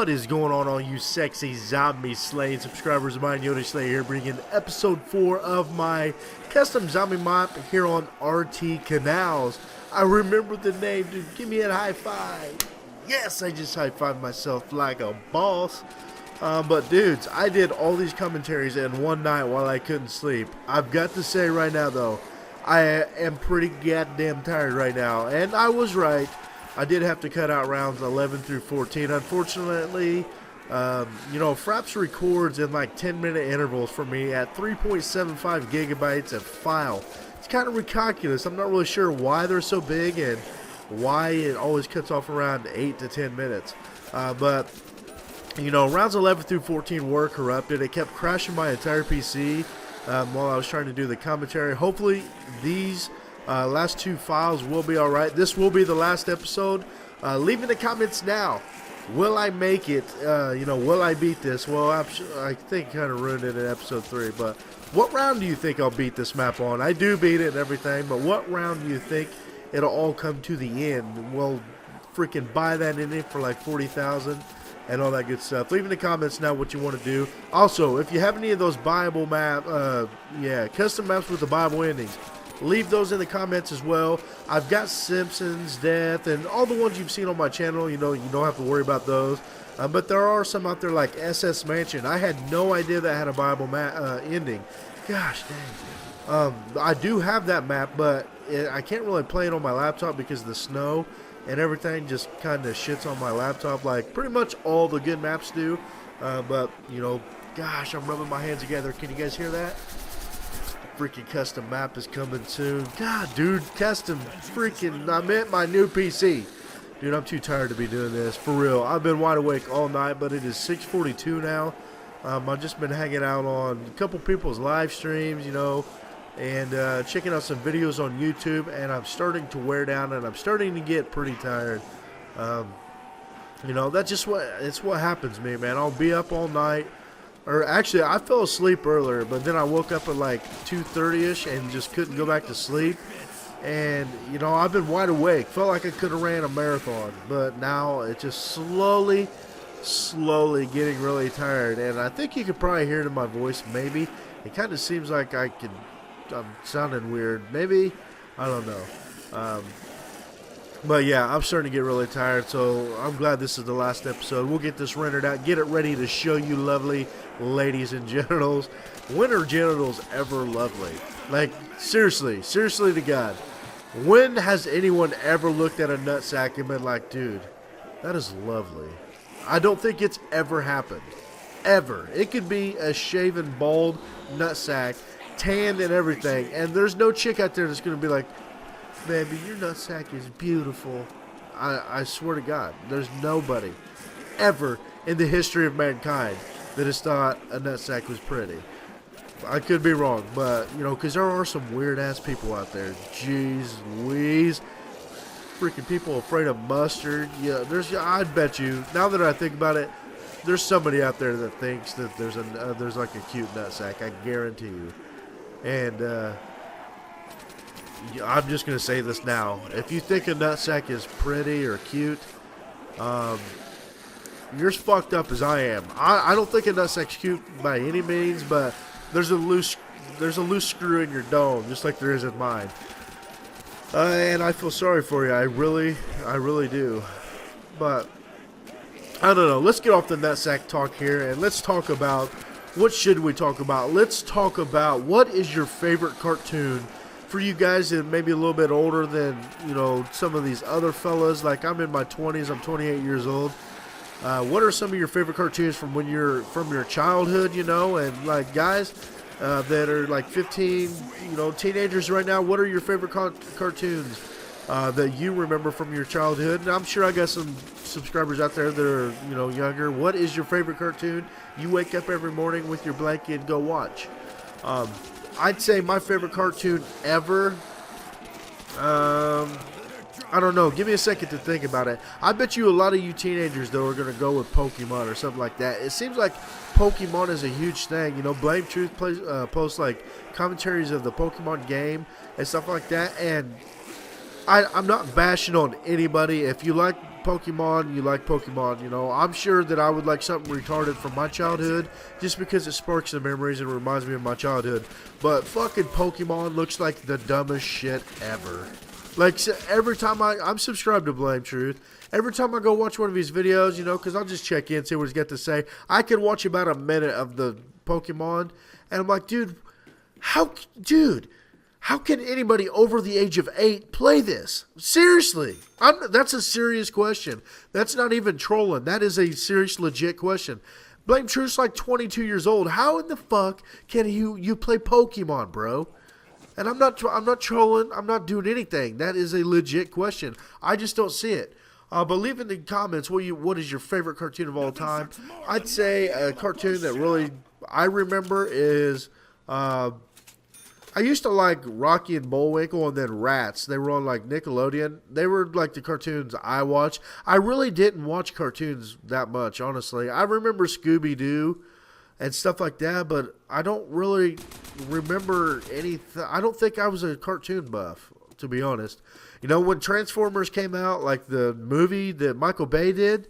What is going on, all you sexy zombie slaying subscribers of mine? YOTESLAYA here, bringing episode 4 of my custom zombie map here on RtKanals. I remember the name, dude. Give me a high five. Yes, I just high-fived myself like a boss. But dudes, I did all these commentaries in one night while I couldn't sleep. I've got to say right now, though, I am pretty goddamn tired right now, and I was right. I did have to cut out rounds 11 through 14. Unfortunately, Fraps records in like 10-minute intervals for me at 3.75 gigabytes of file. It's kind of ridiculous. I'm not really sure why they're so big and why it always cuts off around 8 to 10 minutes. But rounds 11 through 14 were corrupted. It kept crashing my entire PC while I was trying to do the commentary. Hopefully, these last two files will be alright. This will be the last episode. Leave in the comments now. Will I make it? Will I beat this? Well, I think I kind of ruined it in episode 3. But what round do you think I'll beat this map on? I do beat it and everything. But what round do you think it'll all come to the end? We'll freaking buy that in it for like 40,000 and all that good stuff. Leave in the comments now what you want to do. Also, if you have any of those Bible custom maps with the Bible endings, leave those in the comments as well. I've got Simpsons, Death, and all the ones you've seen on my channel. You don't have to worry about those. But there are some out there like SS Mansion. I had no idea that had a Bible ending. Gosh dang. I do have that map, but I can't really play it on my laptop because of the snow and everything just kind of shits on my laptop like pretty much all the good maps do. Gosh, I'm rubbing my hands together. Can you guys hear that? Freaking custom map is coming soon. God, dude, I meant my new PC. Dude, I'm too tired to be doing this, for real. I've been wide awake all night, but it is 6:42 now. I've just been hanging out on a couple people's live streams, and checking out some videos on YouTube, and I'm starting to wear down, and I'm starting to get pretty tired. That's just what happens to me, man. I'll be up all night. Or actually, I fell asleep earlier, but then I woke up at like 2:30ish and just couldn't go back to sleep. And, I've been wide awake. Felt like I could have ran a marathon. But now it's just slowly getting really tired. And I think you could probably hear it in my voice, maybe. It kind of seems like I'm sounding weird. Maybe. I don't know. But yeah, I'm starting to get really tired, so I'm glad this is the last episode. We'll get this rendered out, get it ready to show you lovely ladies and genitals. When are genitals ever lovely? Like, seriously to God. When has anyone ever looked at a nutsack and been like, dude, that is lovely? I don't think it's ever happened. Ever. It could be a shaven, bald nutsack, tanned and everything, and there's no chick out there that's going to be like, baby, your nutsack is beautiful. I swear to God, there's nobody ever in the history of mankind that has thought a nutsack was pretty. I could be wrong, but, because there are some weird-ass people out there. Jeez Louise. Freaking people afraid of mustard. Yeah, I'd bet you, now that I think about it, there's somebody out there that thinks that there's like a cute nutsack. I guarantee you. And, I'm just going to say this now. If you think a nutsack is pretty or cute, you're as fucked up as I am. I don't think a nutsack's cute by any means, but there's a loose screw in your dome, just like there is in mine. And I feel sorry for you. I really do. But I don't know. Let's get off the nutsack talk here, and let's talk about what should we talk about. Let's talk about what is your favorite cartoon. For you guys that may be a little bit older than, some of these other fellas, like I'm in my 20s, I'm 28 years old. What are some of your favorite cartoons from your childhood, and like guys that are like 15, teenagers right now, what are your favorite cartoons that you remember from your childhood? And I'm sure I got some subscribers out there that are, younger. What is your favorite cartoon you wake up every morning with your blanket and go watch? I'd say my favorite cartoon ever, I don't know. Give me a second to think about it. I bet you a lot of you teenagers, though, are going to go with Pokemon or something like that. It seems like Pokemon is a huge thing. Blame Truth posts like commentaries of the Pokemon game and stuff like that. And I'm not bashing on anybody. If you like Pokemon, you like Pokemon. You know, I'm sure that I would like something retarded from my childhood just because it sparks the memories and reminds me of my childhood. But fucking Pokemon looks like the dumbest shit ever. Like, every time I'm subscribed to Blame Truth. Every time I go watch one of his videos, you know, because I'll just check in, see what he's got to say. I can watch about a minute of the Pokemon, and I'm like, dude, how can anybody over the age of 8 play this? Seriously. That's a serious question. That's not even trolling. That is a serious, legit question. Blame Truth's like 22 years old. How in the fuck can you play Pokemon, bro? And I'm not trolling. I'm not doing anything. That is a legit question. I just don't see it. But leave in the comments what is your favorite cartoon of all time. I'd say a cartoon that really I remember is I used to like Rocky and Bullwinkle and then Rats. They were on like Nickelodeon. They were like the cartoons I watched. I really didn't watch cartoons that much, honestly. I remember Scooby-Doo and stuff like that, but I don't really remember anything. I don't think I was a cartoon buff, to be honest. You know, when Transformers came out, like the movie that Michael Bay did,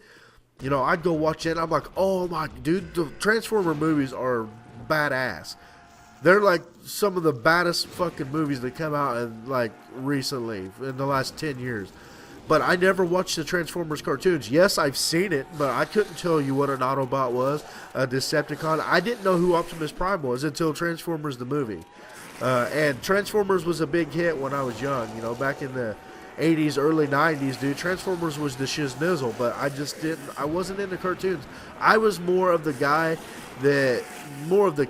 you know, I'd go watch it. I'm like, oh my, dude, the Transformer movies are badass. They're like some of the baddest fucking movies that come out in like recently, in the last 10 years. But I never watched the Transformers cartoons. Yes, I've seen it, but I couldn't tell you what an Autobot was, a Decepticon. I didn't know who Optimus Prime was until Transformers the movie. And Transformers was a big hit when I was young, you know, back in the 80s, early 90s, dude. Transformers was the shiznizzle, but I wasn't into cartoons. I was more of the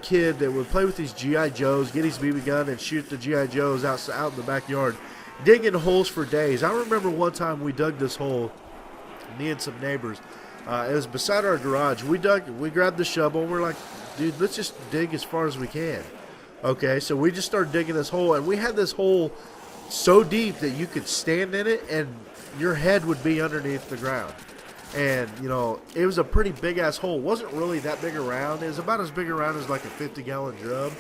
kid that would play with these G.I. Joes, get his BB gun, and shoot the G.I. Joes out in the backyard, digging holes for days. I remember one time we dug this hole, me and some neighbors. It was beside our garage. We grabbed the shovel, and we're like, dude, let's just dig as far as we can. Okay, so we just started digging this hole, and we had this hole so deep that you could stand in it, and your head would be underneath the ground. And, you know, it was a pretty big-ass hole. It wasn't really that big around. It was about as big around as like a 50-gallon drum,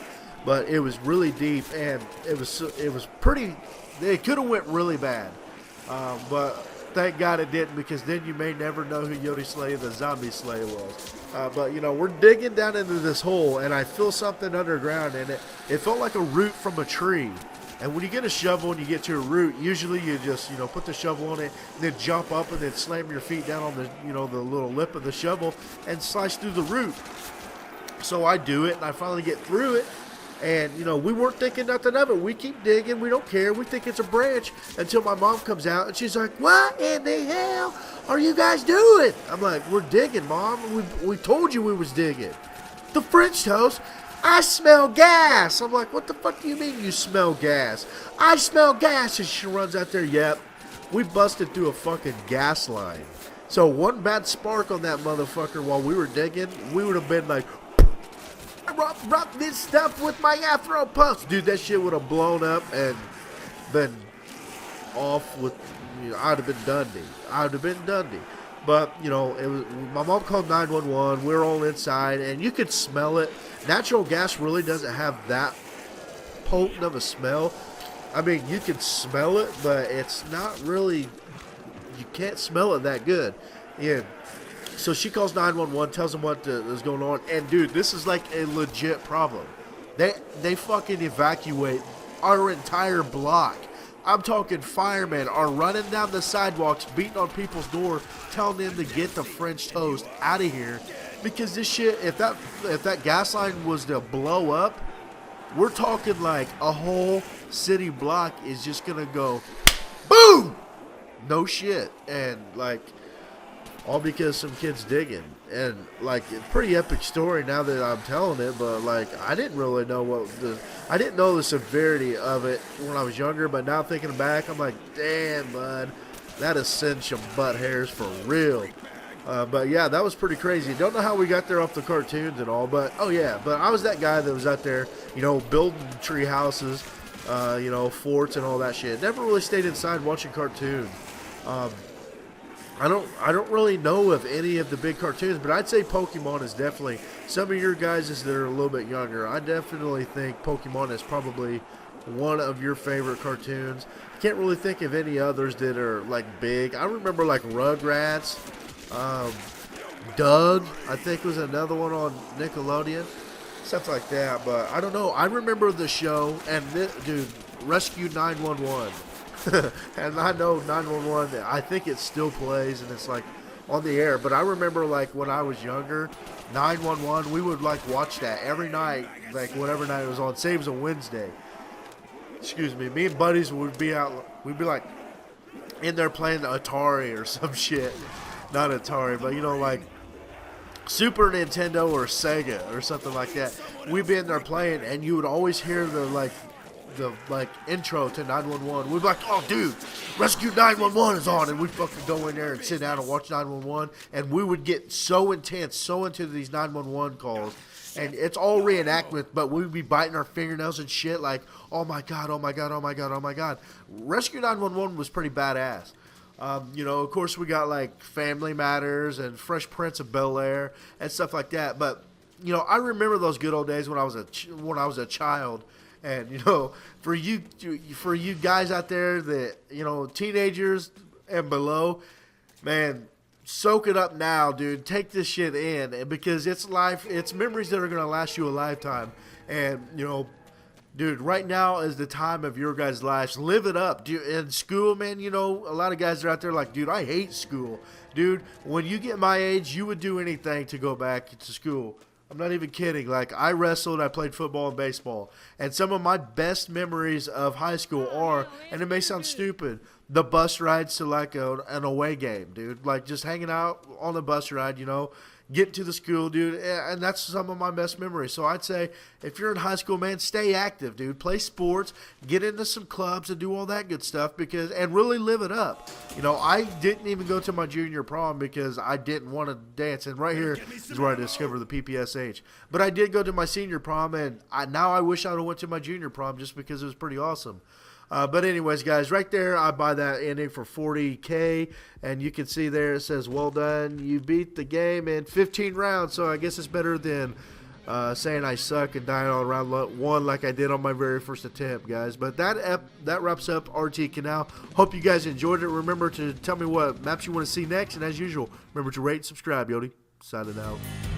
but it was really deep, and it was pretty. It could have went really bad, but thank God it didn't, because then you may never know who YOTESLAYA the Zombie Slayer was. But, you know, we're digging down into this hole, and I feel something underground, and it felt like a root from a tree. And when you get a shovel and you get to a root, usually you just, you know, put the shovel on it, and then jump up and then slam your feet down on the, you know, the little lip of the shovel and slice through the root. So I do it, and I finally get through it. And, you know, we weren't thinking nothing of it. We keep digging. We don't care. We think it's a branch until my mom comes out, and she's like, what in the hell are you guys doing? I'm like, we're digging, Mom. We told you we was digging. The French toast. I smell gas. I'm like, what the fuck do you mean you smell gas? I smell gas. And she runs out there. Yep. We busted through a fucking gas line. So one bad spark on that motherfucker while we were digging, we would have been like, rub this stuff with my Afro puffs. Dude, that shit would have blown up and been off with, you know, I'd have been Dundee. But, you know, it was, my mom called 911. We were all inside, and you could smell it. Natural gas really doesn't have that potent of a smell. I mean, you can smell it, but it's not really, you can't smell it that good. Yeah. So she calls 911, tells them what is going on. And, dude, this is like a legit problem. They fucking evacuate our entire block. I'm talking firemen are running down the sidewalks, beating on people's door, telling them to get the French toast out of here. Because this shit, if that gas line was to blow up, we're talking like a whole city block is just going to go boom! No shit. And, like, all because some kids digging. And, like, pretty epic story now that I'm telling it, but, like, I didn't really know I didn't know the severity of it when I was younger, but now thinking back, I'm like, damn, bud, that has sent some butt hairs for real. But, yeah, that was pretty crazy. Don't know how we got there off the cartoons and all, but, oh, yeah, but I was that guy that was out there, you know, building tree houses, you know, forts and all that shit. Never really stayed inside watching cartoons. I don't really know of any of the big cartoons, but I'd say Pokemon is definitely, some of your guys that are a little bit younger, I definitely think Pokemon is probably one of your favorite cartoons. Can't really think of any others that are like big. I remember like Rugrats, Doug, I think was another one on Nickelodeon, stuff like that. But I don't know. I remember the show and dude, Rescue 911, and I know 911. I think it still plays and it's like on the air. But I remember like when I was younger, 911. We would like watch that every night, like whatever night it was on. Say it was a Wednesday. Excuse me, me and buddies would be out, we'd be like in there playing Atari or some shit. Not Atari, but you know, like Super Nintendo or Sega or something like that. We'd be in there playing, and you would always hear the intro to 911. We'd be like, oh, dude, Rescue 911 is on, and we'd fucking go in there and sit down and watch 911, and we would get so intense, so into these 911 calls. And it's all reenactment, but we'd be biting our fingernails and shit like, oh my God, oh my God, oh my God, oh my God. Rescue 911 was pretty badass. You know, of course, we got like Family Matters and Fresh Prince of Bel-Air and stuff like that. But, you know, I remember those good old days when I was a child. And, you know, for you guys out there that, you know, teenagers and below, man, soak it up now, dude. Take this shit in, because it's life. It's memories that are gonna last you a lifetime. And you know, dude, right now is the time of your guys' lives. Live it up, dude. In school, man, you know, a lot of guys are out there like, dude, I hate school, dude. When you get my age, you would do anything to go back to school. I'm not even kidding. Like, I wrestled, I played football and baseball. And some of my best memories of high school are, and it may sound stupid, the bus rides to like an away game, dude. Like, just hanging out on the bus ride, you know, getting to the school, dude. And that's some of my best memories. So I'd say, if you're in high school, man, stay active, dude. Play sports, get into some clubs and do all that good stuff, and really live it up. You know, I didn't even go to my junior prom because I didn't want to dance. And right here is where I discovered the PPSH. But I did go to my senior prom, and now I wish I would have went to my junior prom just because it was pretty awesome. But anyways, guys, right there, I buy that ending for $40K, and you can see there it says, well done, you beat the game in 15 rounds, so I guess it's better than saying I suck and dying on round 1 like I did on my very first attempt, guys. But that wraps up RtKanal. Hope you guys enjoyed it. Remember to tell me what maps you want to see next, and as usual, remember to rate and subscribe, Yodi. Signing out.